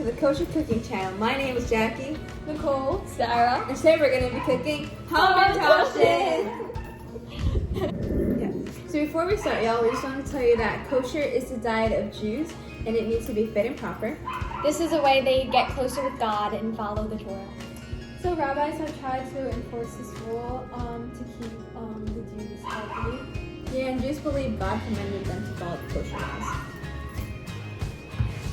the Kosher Cooking Channel. My name is Jackie, Nicole, Sarah, and today we're going to be cooking Hamantaschen. Yeah. So before we start, y'all, we just want to tell you that kosher is the diet of Jews, and it needs to be fit and proper. This is a way they get closer with God and follow the Torah. So rabbis have tried to enforce this rule to keep the Jews healthy. Yeah, and Jews believe God commanded them to follow the kosher laws.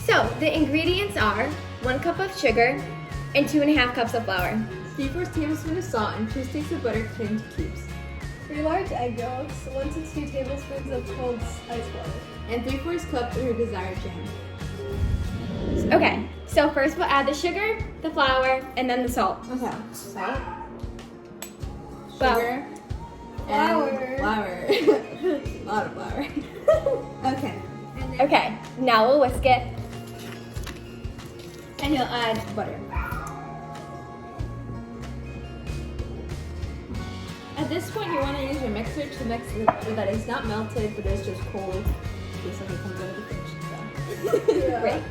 So, the ingredients are 1 cup of sugar and 2.5 cups of flour. 3/4 tablespoon of salt and 2 sticks of butter cut into cubes. 3 large egg yolks, 1 to 2 tablespoons of cold ice water. And 3/4 cup of your desired jam. Okay, so first we'll add the sugar, the flour, and then the salt. Okay. Salt. Well, Sugar. Flour. And flour. A lot of flour. Okay. And then Okay, now we'll whisk it. And you'll add butter. At this point, you want to use your mixer to mix the butter that is not melted, but is just cold, in case something comes out of the fridge. So. Yeah. Great.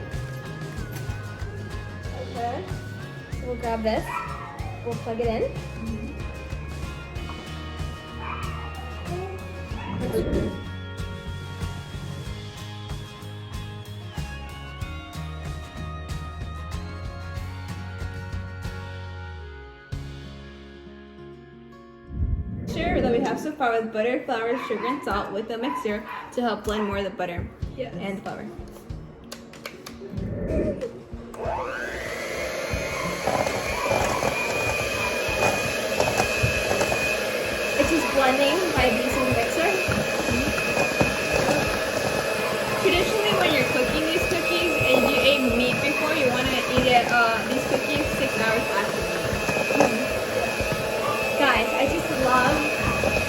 Okay. So we'll grab this. We'll plug it in. Sure that we have so far with butter, flour, sugar, and salt with the mixer to help blend more of the butter and the flour. It's just blending by using the mixer. Traditionally, when you're cooking these cookies and you ate meat before, you want to eat it these cookies 6 hours after meat. Guys, I just love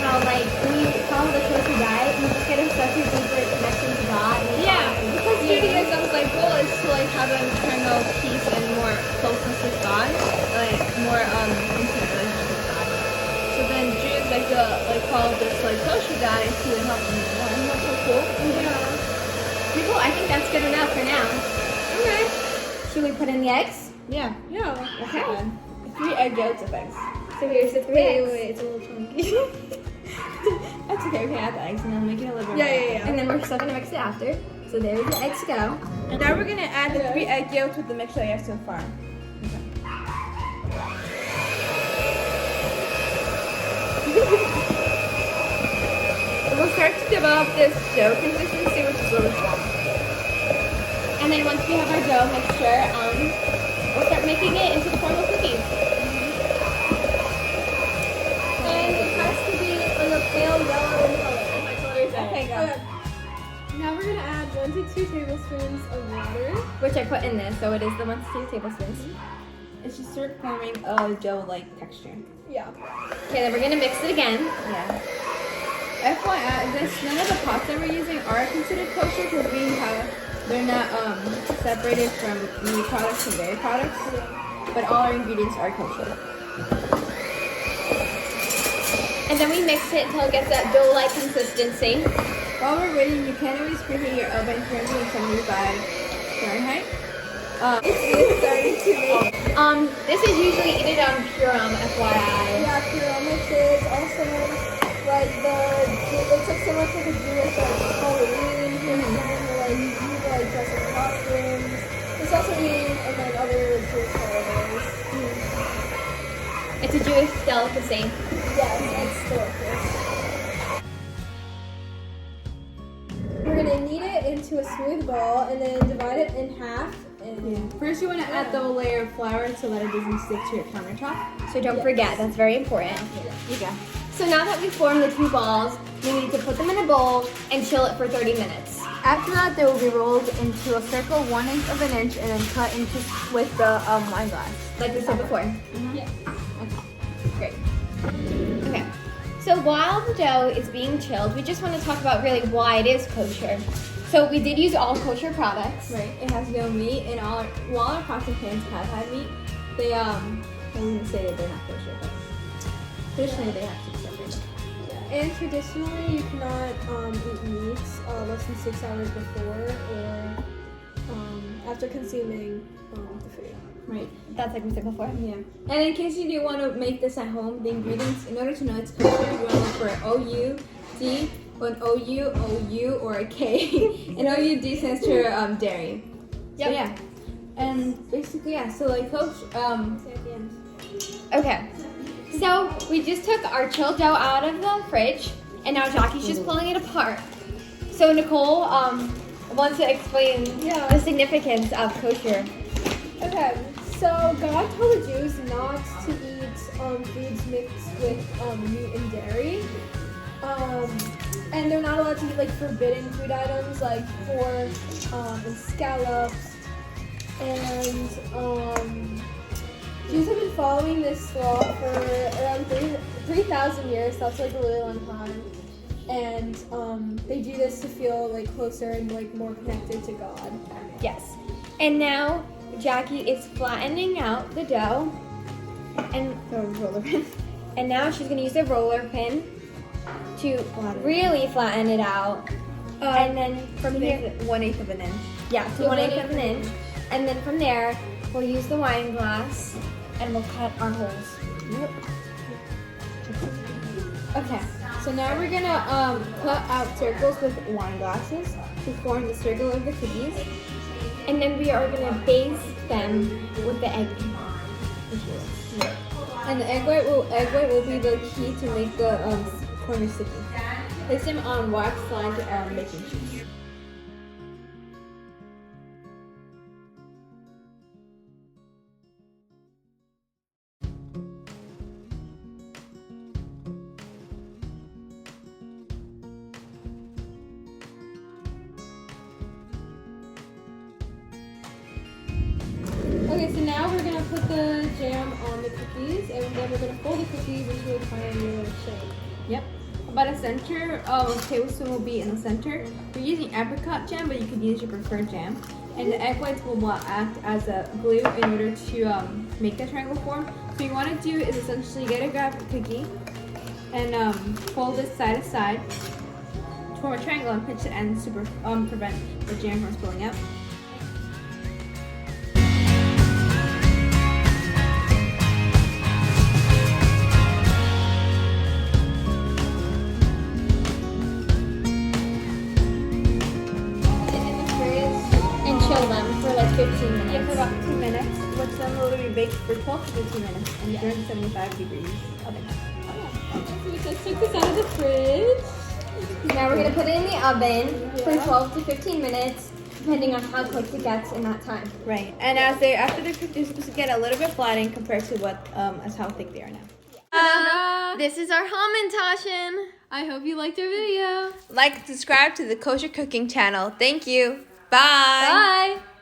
how, like, when you follow the kosher diet, you just get such a deeper connection to God. Yeah, because Judaism's like goal is to like have an internal peace and more closeness with God, like more intimate relationship with God. So then Jews like follow this like kosher diet to help them more. Isn't that so cool? Yeah. Nicole, I think that's good enough for now. Okay. Should we put in the eggs? Yeah. Okay. 3 egg yolks of eggs. So here's the 3 eggs. Wait, it's a little chunky. That's okay. We can add the eggs and then make it a little bit. Yeah. And then we're still gonna mix it after. So there's the eggs to go. And now we're gonna add the 3 egg yolks with the mixture I have so far. We'll start to develop this dough consistency, which is what we want. And then once we have our dough mixture, we'll start making it into the form of cookies. And it has to be like a pale yellow in color. Okay, go. Okay. Now we're gonna add 1 to 2 tablespoons of water. Which I put in this, so it is the 1 to 2 tablespoons. It's just start forming a dough-like texture. Yeah. Okay, then we're gonna mix it again. Yeah. FYI, none of the pots that we're using are considered kosher because they're not separated from meat products and dairy products, but all our ingredients are kosher. And then we mix it until it gets that dough-like consistency. While we're waiting, you can always preheat your oven to 375 Fahrenheit. It's starting to make. This is usually eaten on Purim, FYI. Yeah, ceramics is also like it's like so much like a Jewish like Halloween thing, or like you like dress in costumes. It's also eaten among other Jewish holidays. It's a Jewish delicacy. Yes, it's delicious. We're gonna knead it into a smooth ball and then divide it in half. And First, you want to add the layer of flour so that it doesn't stick to your countertop. So don't forget, that's very important. You go. So now that we've formed the 2 balls, we need to put them in a bowl and chill it for 30 minutes. After that, they will be rolled into a circle 1/8 of an inch and then cut into with the wine glass. Like we said before. yeah. Great. Okay. So while the dough is being chilled, we just want to talk about really why it is kosher. So we did use all kosher products. Right. It has no meat, and while our pots and pans have had meat, they I wouldn't say that they're not kosher, but traditionally they have to be separated. And traditionally, you cannot eat meat less than 6 hours before or after consuming the food. Right. That's like we said before. Yeah. And in case you do want to make this at home, the ingredients, in order to know it's kosher, you want to look for OUD, an OU, or a K. And OUD stands for dairy. Yep. So yeah. And basically, yeah. So like Coach, Okay. So we just took our chilled dough out of the fridge, and now Jackie's just pulling it apart. So Nicole wants to explain the significance of kosher. Okay, so God told the Jews not to eat foods mixed with meat and dairy. And they're not allowed to eat like forbidden food items like pork and scallops. And Jews have been following this law for around 3,000 years. That's like a really long time. And they do this to feel like closer and like more connected to God. Yes. And now Jackie is flattening out the dough and the roller pin. And now she's gonna use the roller pin to really flatten it out. And then from here, 1/8 of an inch. yeah, to 1/8 of an inch. And then from there, we'll use the wine glass and we'll cut our holes. Okay. So now we're gonna cut out circles with wine glasses to form the circle of the cookies. And then we are gonna baste them with the egg. And the egg white will be the key to make the corners sticky. Place them on wax lined baking sheets. Okay, so now we're gonna put the jam on the cookies, and then we're gonna fold the cookies into a triangular shape. Yep. About a center of a tablespoon will be in the center. We're using apricot jam, but you could use your preferred jam. And the egg whites will act as a glue in order to make the triangle form. So what you want to do is essentially grab a cookie and fold it side to side to form a triangle and pinch the ends to prevent the jam from spilling out. Chill them for like 15 minutes. Yeah, for about 15 minutes, which then will be baked for 12 to 15 minutes and 375 degrees oven. So we just took this out of the fridge. Now we're gonna put it in the oven for 12 to 15 minutes, depending on how cooked it gets in that time. Right, and after they're cooked, they're supposed to get a little bit flattened compared to as how thick they are now. This is our Hamantaschen. I hope you liked our video. Like and subscribe to the Kosher Cooking channel. Thank you. Bye. Bye.